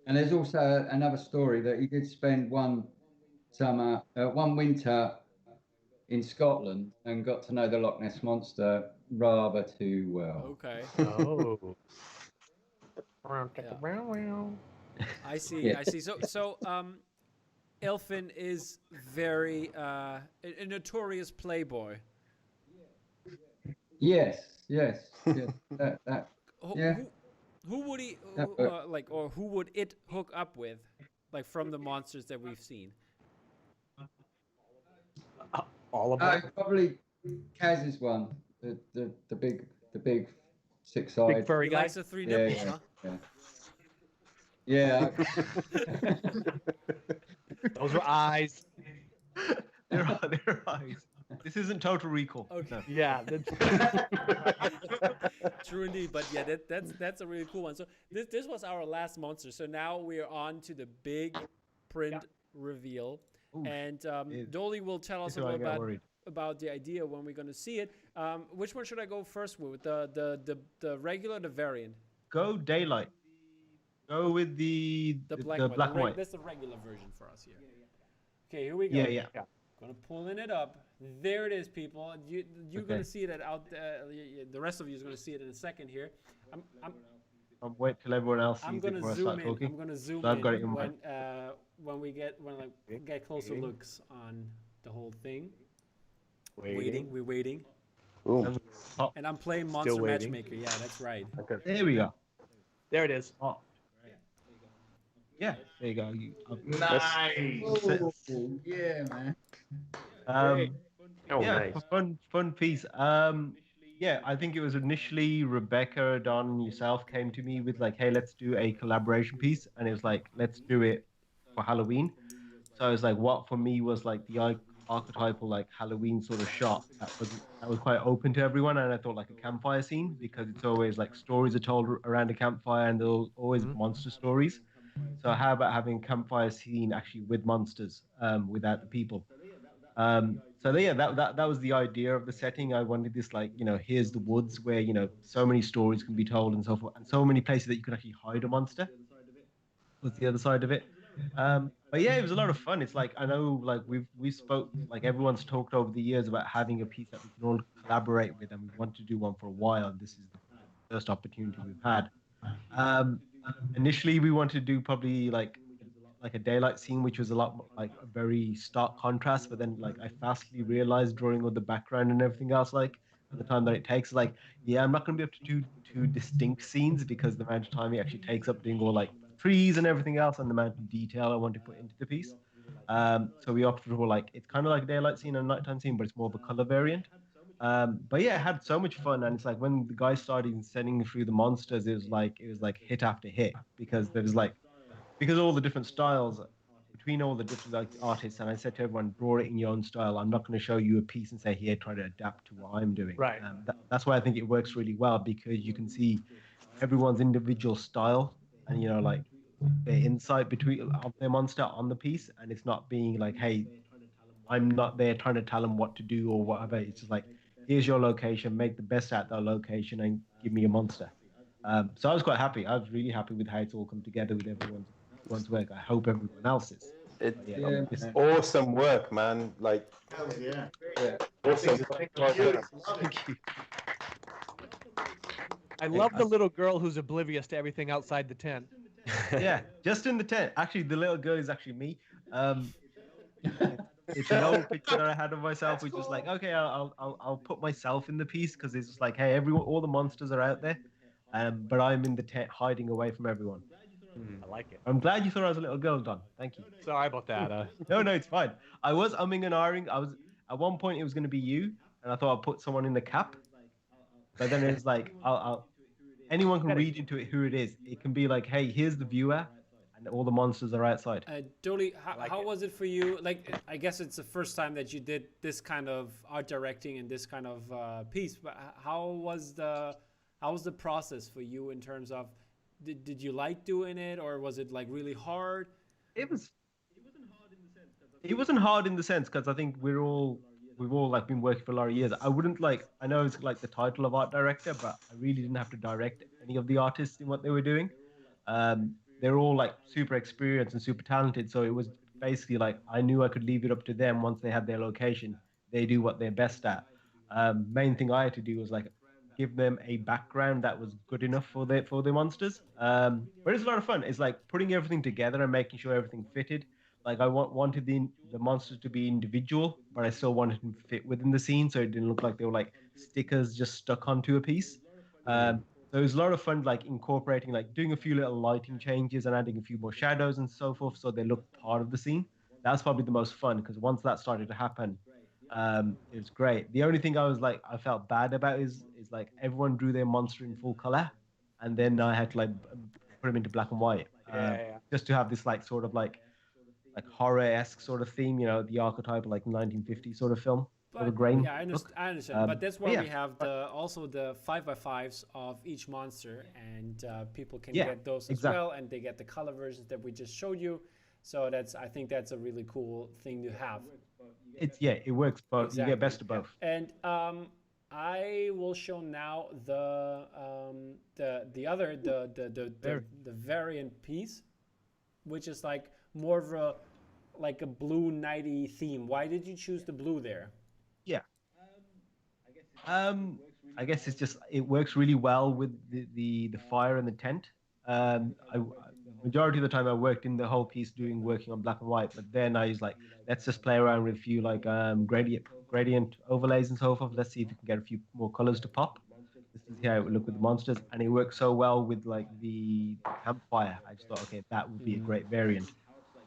And there's also another story that he did spend one winter in Scotland and got to know the Loch Ness Monster rather too well. Okay. Oh. I see. Yeah. I see. So Elfin is very a notorious playboy. Yes. That Who, Yeah. who would he or who would it hook up with, like from the monsters that we've seen? All of them. probably Kaz's one, the big six-eyed. Big furry He guy. likes the three nipples, yeah, huh? yeah. Those were eyes. Their eyes. This isn't Total Recall. Okay. No. Yeah. True indeed, but yeah, that's a really cool one. So this was our last monster. So now we're on to the big print reveal, Oof. and Doaly will tell us This a is where I little get worried. about the idea when we're going to see it. Which one should I go first with? The regular, the variant, Go daylight. Go with the black the one. black and white. That's the regular version for us here. Okay, here we go. Yeah. Gonna pulling it up. There it is, people. You're Okay. gonna see it the rest of you is gonna see it in a second here. I'll wait till everyone else I'm sees it gonna before I zoom start in. talking. I'm gonna zoom So I've got it in in when we get closer looks on the whole thing. Waiting. We're waiting. Ooh. Oh, And I'm playing Monster waiting. Matchmaker. Yeah, that's right. there we go. There it is. Oh. Yeah, there you go. Nice. Oh, yeah, man. Oh, yeah, nice. fun piece. Yeah, I think it was initially Rebecca, Don, and yourself came to me with like, hey, let's do a collaboration piece, and it was like, let's do it for Halloween. So it was like, what for me was like the archetypal like Halloween sort of shot that was quite open to everyone, and I thought like a campfire scene because it's always like stories are told around a campfire, and there's always monster stories. So how about having a campfire scene actually with monsters, without the people? So yeah, that was the idea of the setting. I wanted this like, here's the woods where, so many stories can be told and so forth, and so many places that you can actually hide a monster. Was the other side of it. But yeah, it was a lot of fun. It's like, I know like we spoke, like everyone's talked over the years about having a piece that we can all collaborate with, and we want to do one for a while, and this is the first opportunity we've had. Initially we wanted to do probably like a daylight scene, which was a lot like a very stark contrast, but then like I fastly realized drawing all the background and everything else, like the time that it takes, like, yeah, I'm not going to be able to do two distinct scenes because the amount of time it actually takes up doing all like trees and everything else, and the amount of detail I want to put into the piece. So we opted for like, it's kind of like a daylight scene and a nighttime scene, but it's more of a color variant. But yeah, it had so much fun, and it's like when the guys started sending through the monsters, it was like hit after hit, because there was like, because all the different styles between all the different like artists, and I said to everyone, draw it in your own style. I'm not going to show you a piece and say, here, try to adapt to what I'm doing. Right. That's why I think it works really well, because you can see everyone's individual style, and like their insight of their monster on the piece, and it's not being like, hey, I'm not there trying to tell them what to do or whatever. It's just like, here's your location, make the best out of that location, and give me a monster. So I was quite happy. I was really happy with how it's all come together with everyone's work. I hope everyone else's. It's awesome work, man. Like, Hell yeah. awesome. Thank you. I love the little girl who's oblivious to everything outside the tent. Yeah, just in the tent. Actually, the little girl is actually me. It's an old picture that I had of myself, which was like, okay, I'll put myself in the piece, because it's just like, hey, all the monsters are out there, but I'm in the tent hiding away from everyone. I like it. I'm glad you thought I was a little girl, Don. Thank you. Sorry about that. No, it's fine. I was umming and ahhing. At one point it was going to be you, and I thought I'd put someone in the cap, but then it's like, anyone can read into it who it is. It can be like, hey, here's the viewer, and all the monsters are outside. Doaly, how was it for you? Like, I guess it's the first time that you did this kind of art directing and this kind of piece. But how was the process for you in terms of, did you like doing it, or was it like really hard? It it wasn't hard in the sense because I think we've all like been working for a lot of years. I wouldn't like I know it's like the title of art director, but I really didn't have to direct any of the artists in what they were doing. They're all like super experienced and super talented, so it was basically like I knew I could leave it up to them once they had their location. They do what they're best at. Main thing I had to do was like give them a background that was good enough for their monsters. But it's a lot of fun. It's like putting everything together and making sure everything fitted. Like I wanted the monsters to be individual, but I still wanted them to fit within the scene, so it didn't look like they were like stickers just stuck onto a piece. So it was a lot of fun, like incorporating, like doing a few little lighting changes and adding a few more shadows and so forth, so they look part of the scene. That's probably the most fun because once that started to happen, it was great. The only thing I felt bad about is like everyone drew their monster in full color, and then I had to like put them into black and white, just to have this like sort of like horror-esque sort of theme, you know, the archetype of like 1950s sort of film. Sort of grain. Yeah, I understand. But that's why we have also the 5x5s of each monster, and people can get those as well, and they get the color versions that we just showed you. So I think that's a really cool thing to have. It works both. Exactly. You get best of both. And I will show now the variant piece, which is like more of a blue nighty theme. Why did you choose the blue there? Yeah. I guess it's just it works really well with the fire and the tent. Majority of the time I worked in the whole piece working on black and white, but then I was like, let's just play around with a few like gradient overlays and so forth. Let's see if we can get a few more colors to pop. This is how it would look with the monsters, and it works so well with like the campfire. I just thought, okay, that would be a great variant.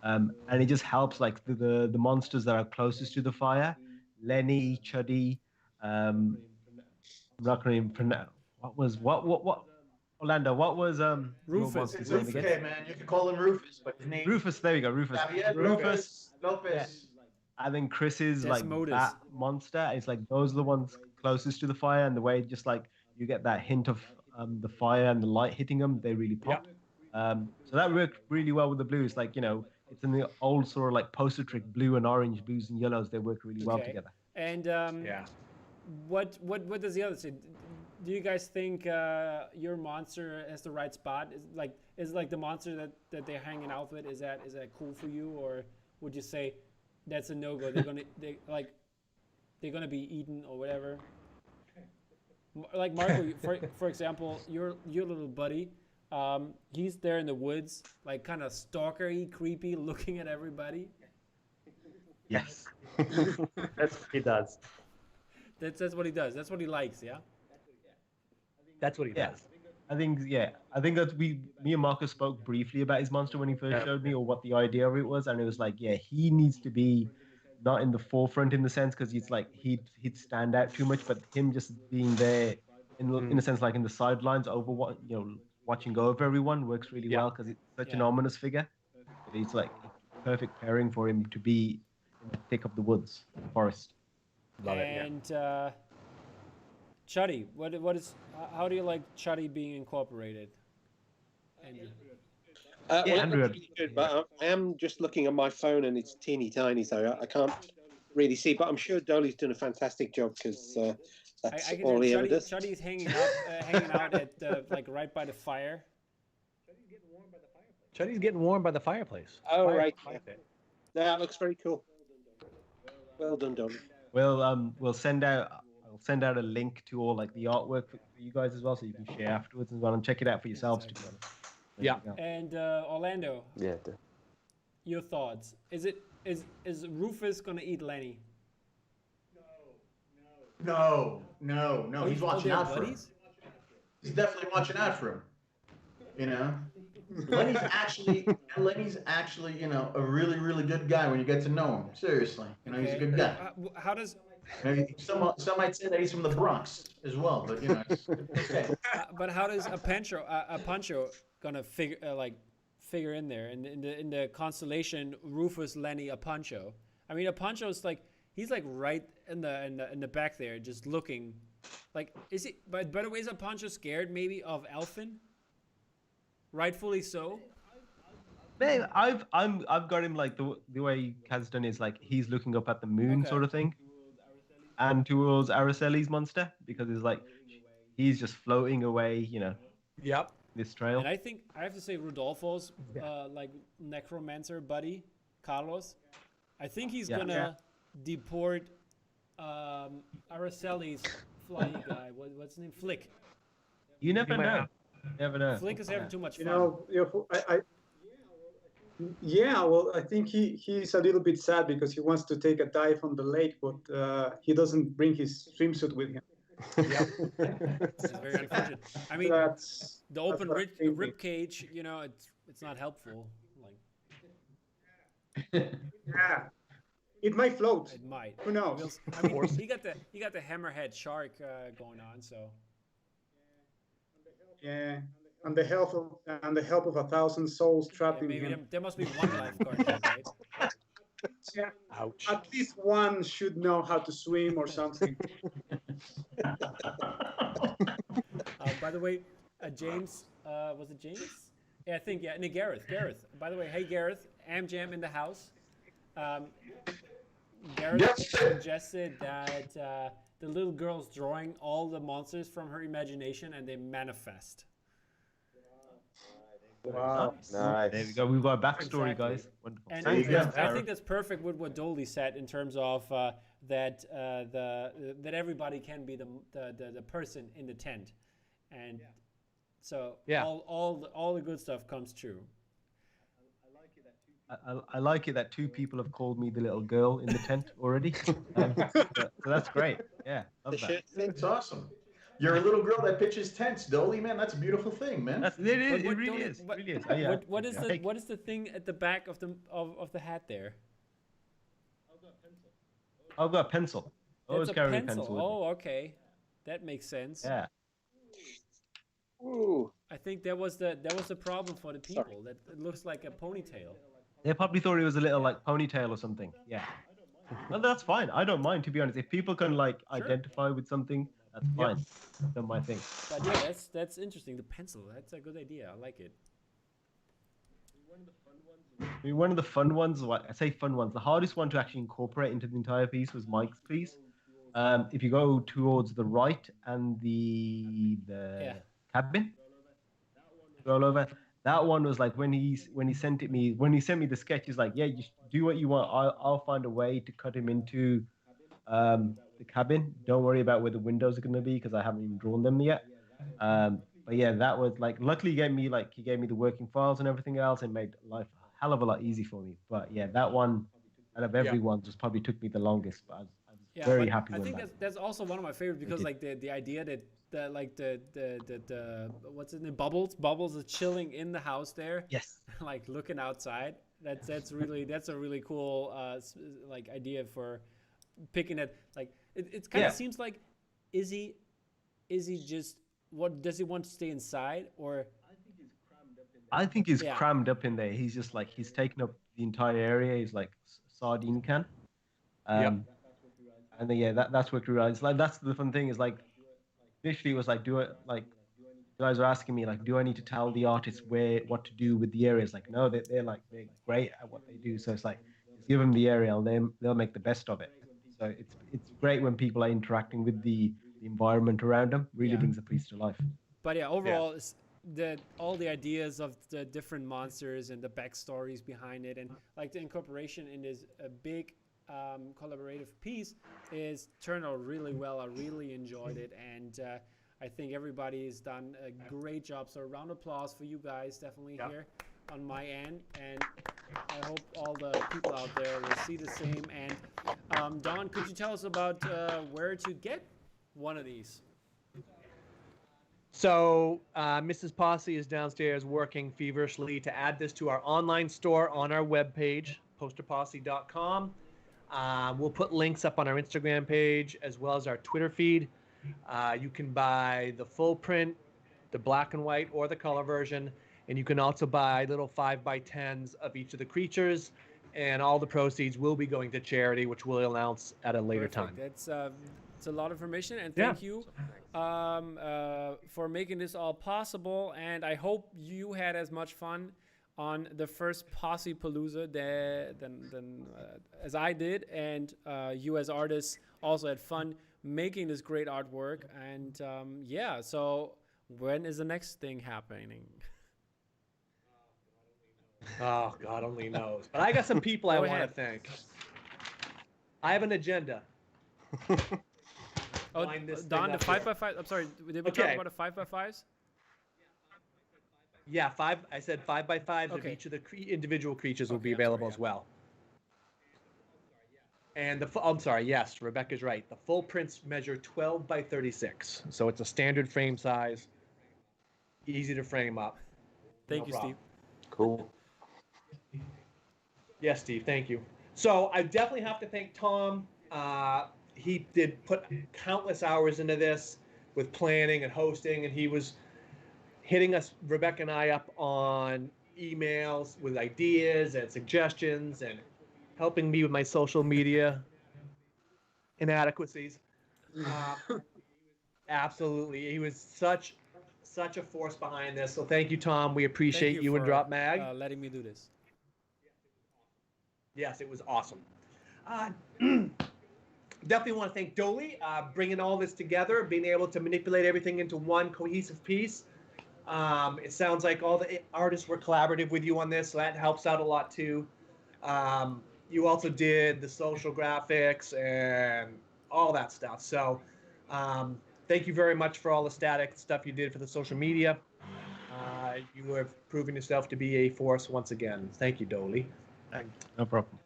And it just helps like the monsters that are closest to the fire, Lenny, Chuddy. I'm not going to even pronounce what. Orlando, what was Rufus? It's okay, man. You can call him Rufus, but his name Rufus. There you go, Rufus. Rufus Lopez. Yeah. And then Chris's Desmodus. Like that monster. It's like those are the ones closest to the fire, and the way just like you get that hint of the fire and the light hitting them, they really pop. So that worked really well with the blues. Like, you know, it's in the old sort of like poster trick, blue and orange, blues and yellows. They work really well together. And what does the other say? Do you guys think your monster has the right spot? Is like the monster that they're hanging out with? Is that cool for you, or would you say that's a no-go? They're gonna be eaten or whatever. Like Marco, for example, your little buddy, he's there in the woods, like kind of stalkery, creepy, looking at everybody. Yes, that's what he does. That's what he does. That's what he likes. Yeah. That's what he does. I think that me and Marcus spoke briefly about his monster when he first showed me, or what the idea of it was, and it was like, he needs to be not in the forefront in the sense because he's like he'd stand out too much, but him just being there in a sense like in the sidelines over watching over everyone works really well because it's such an ominous figure. It's like a perfect pairing for him to be in the thick of the woods, forest. Love it. And Chuddy, how do you like Chuddy being incorporated? Andrew. Andrew. Really good, but I am just looking at my phone and it's teeny tiny, so I can't really see. But I'm sure Doaly's done a fantastic job because that's all he ever does. Chuddy's hanging out at like right by the fire. Chuddy's getting warm by the fireplace. Oh, right. That looks very cool. Well done, Doaly. We'll send out a link to all like the artwork for you guys as well, so you can share afterwards as well and check it out for yourselves together. Yeah. And Orlando. Yeah. Your thoughts? Is Rufus gonna eat Lenny? No. He's watching out for him. buddies? He's definitely watching out for him. You know, Lenny's actually, you know, a really, really good guy when you get to know him. Seriously, you know, he's a good guy. How does? Some might say that he's from the Bronx as well, but you know. Okay. But how does a Pancho gonna figure in there in the constellation Rufus, Lenny, a Pancho? I mean, a Pancho's like he's like right in the back there, just looking. Like, is he? But by the way, is a Pancho scared maybe of Elfin? Rightfully so. Man, I've got him like the way Kaz done is like he's looking up at the moon Okay. sort of thing, and towards Araceli's monster because it's like he's just floating away, Yep. this trail. And I think I have to say Rodolfo's like necromancer buddy, Carlos. I think he's Yeah. gonna deport Araceli's flying guy. What's his name? Flick. You never might know. have- Never know. Flick is having too much You fun. know, yeah, well, I think he's a little bit sad because he wants to take a dive on the lake, but he doesn't bring his swimsuit with him. This is very unfortunate. I mean, That's the open what I'm thinking. rib cage, it's not helpful. Like Yeah, it might float. it might. Who knows? I mean, he got the hammerhead shark going on, so Yeah, and the help of 1,000 souls trapped in maybe him. there must be one lifeguard there, right? Yeah, Ouch. at least one should know how to swim or something. By the way, James, was it James? Yeah, I think, yeah. No, Gareth. By the way, hey, Gareth, Amjam in the house. Gareth suggested that the little girl's drawing all the monsters from her imagination and they manifest. Wow. Nice. There we go. We've got a backstory, Exactly. guys. Wonderful. And Thank you, that's- I Gareth. think that's perfect with what Doaly said in terms of that that everybody can be the person in the tent, and so Yeah. all the good stuff comes true. I like it that two people have called me the little girl in the tent already. So that's great. Yeah, love that. It's awesome. You're a little girl that pitches tents, Doaly, man. That's a beautiful thing, man. It is. It What really don't- is. It what- really is. Oh, yeah. What is Yeah. the what is the thing at the back of the hat there? I've got a pencil. Always It's a carry a pencil. pencil with me. Oh, okay, that makes sense. Yeah. Ooh. I think that was the problem for the people. That it looks like a ponytail. They probably thought it was a little like ponytail or something. Yeah. Well, that's fine. I don't mind, to be honest. If people can like identify with something, that's fine. Not my thing. But yeah, that's interesting. The pencil. That's a good idea. I like it. I mean, one of the fun ones, I say fun ones, the hardest one to actually incorporate into the entire piece was Mike's piece. If you go towards the right and the cabin, scroll over. That one was like when he sent me the sketch. He's like, yeah, you do what you want. I'll find a way to cut him into the cabin. Don't worry about where the windows are going to be because I haven't even drawn them yet. But yeah, that was like, luckily he gave me the working files and everything else and made life a hell of a lot easy for me. But yeah, that one out of everyone just probably took me the longest. But I was very but happy I with think that. that's also one of my favorites because like the idea that the what's his name, Bubbles is chilling in the house there. Yes. Like looking outside. That's a really cool like idea for picking it. Like it kind of seems like is he just what does he want to stay inside or? I think he's Yeah. crammed up in there. He's just like he's taken up the entire area. He's like sardine can. And then that's what grew out. It's like that's the fun thing is like initially it was like guys are asking me like do I need to tell the artists what to do with the areas? Like no, they're great at what they do. So it's like just give them the area and they'll make the best of it. So it's great when people are interacting with the environment around them. Really brings the piece to life. But yeah, overall, it's all the ideas of the different monsters and the backstories behind it, and like the incorporation in this big collaborative piece is turned out really well. I really enjoyed it, and I think everybody has done a great job. So a round of applause for you guys, definitely here on my end, and I hope all the people out there will see the same. And Don, could you tell us about where to get one of these? So Mrs. Posse is downstairs working feverishly to add this to our online store on our webpage, posterposse.com. We'll put links up on our Instagram page as well as our Twitter feed. You can buy the full print, the black and white, or the color version. And you can also buy little 5x10s of each of the creatures. And all the proceeds will be going to charity, which we'll announce at a later time. That's it's a lot of information, and thank you for making this all possible. And I hope you had as much fun on the first Posse Palooza than as I did, and you as artists also had fun making this great artwork. And yeah, so when is the next thing happening? Oh, God only knows. But I got some people I Go want to ahead. thank. I have an agenda. Oh, Line this Don, thing the up 5x5. I'm sorry, did we talk Okay. about the 5x5s? Yeah, five. I said 5x5s of Okay. each of the individual creatures will Okay, be I'm sorry, available yeah. as well. And I'm sorry, yes, Rebecca's right. The full prints measure 12 by 36. So it's a standard frame size, easy to frame up. Thank No you, problem. Steve. Cool. Yes, Steve, thank you. So I definitely have to thank Tom. He did put countless hours into this with planning and hosting, and he was hitting us, Rebecca and I, up on emails with ideas and suggestions and helping me with my social media inadequacies. Absolutely. He was such a force behind this. So thank you, Tom. We appreciate Thank you and for, Drop Mag. letting me do this. Yes, it was awesome. Definitely want to thank Doaly, bringing all this together, being able to manipulate everything into one cohesive piece. It sounds like all the artists were collaborative with you on this, so that helps out a lot too. You also did the social graphics and all that stuff. So thank you very much for all the static stuff you did for the social media. You have proven yourself to be a force once again. Thank you, Doaly. No problem.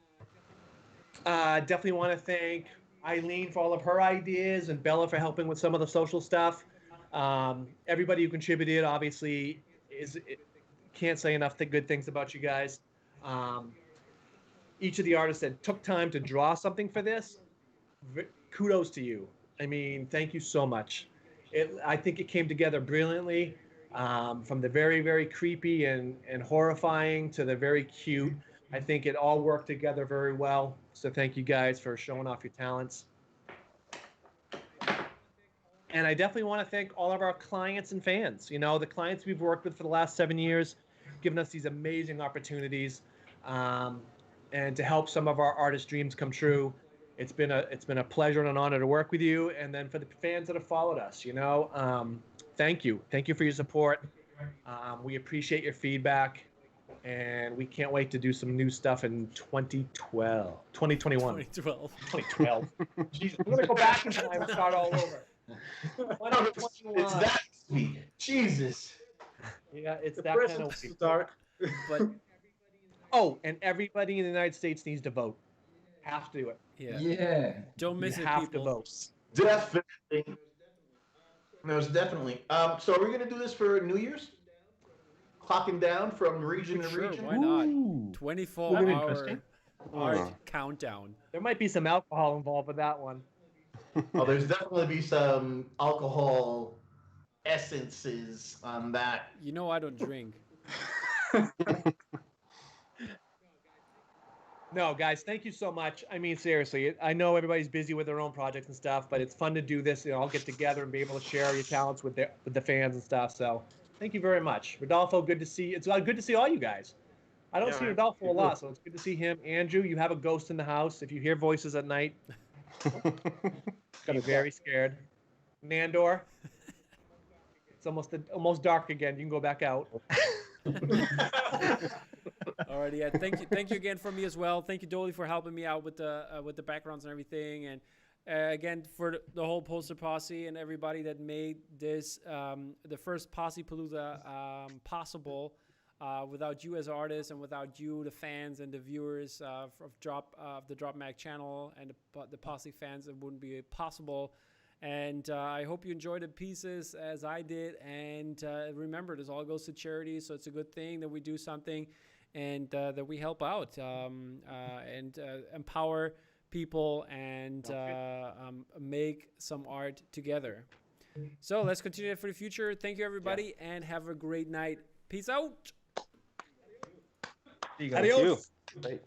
Definitely want to thank Eileen for all of her ideas and Bella for helping with some of the social stuff. Everybody who contributed, obviously, can't say enough good things about you guys. Each of the artists that took time to draw something for this, kudos to you. I mean, thank you so much. I think it came together brilliantly, from the very, very creepy and horrifying to the very cute. I think it all worked together very well. So thank you guys for showing off your talents. And I definitely want to thank all of our clients and fans. You know, the clients we've worked with for the last 7 years, giving us these amazing opportunities, and to help some of our artist dreams come true. It's been a pleasure and an honor to work with you. And then for the fans that have followed us, you know, thank you for your support. We appreciate your feedback, and we can't wait to do some new stuff in 2021. 2012. 2012. Jeez, I'm gonna go back in time and start all over. It's that sweet. Jesus. Yeah, it's The that kind present of is week. dark. But Oh, and everybody in the United States needs to vote. Have to do it. yeah, Yeah. don't miss You it, have people. to vote. Definitely. Most definitely. So are we gonna do this for New Year's? Clocking down from region to Sure, region. why not? Ooh. 24-hour interesting. art countdown. There might be some alcohol involved with that one. Oh, there's definitely be some alcohol essences on that. You know I don't drink. No, guys, thank you so much. I mean, seriously, I know everybody's busy with their own projects and stuff, but it's fun to do this. You know, all get together and be able to share your talents with the fans and stuff. So, thank you very much, Rodolfo. Good to see. It's good to see all you guys. I don't Yeah, see man. Rodolfo a lot, so it's good to see him. Andrew, you have a ghost in the house. If you hear voices at night, be very scared. Nandor, it's almost dark again. You can go back out. Alrighty, yeah. Thank you again from me as well. Thank you, Doaly, for helping me out with the backgrounds and everything, and again for the whole poster posse and everybody that made this the first Posse Palooza possible. Without you as artists and without you, the fans and the viewers of the Drop Mag channel and the Posse fans, it wouldn't be possible. And I hope you enjoyed the pieces as I did. And remember, this all goes to charity, so it's a good thing that we do something and that we help out and empower people and make some art together. So let's continue that for the future. Thank you, everybody, and have a great night. Peace out. Adios. Bye.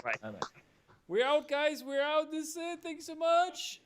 We're out, guys. We're out. This is it. Thank you so much.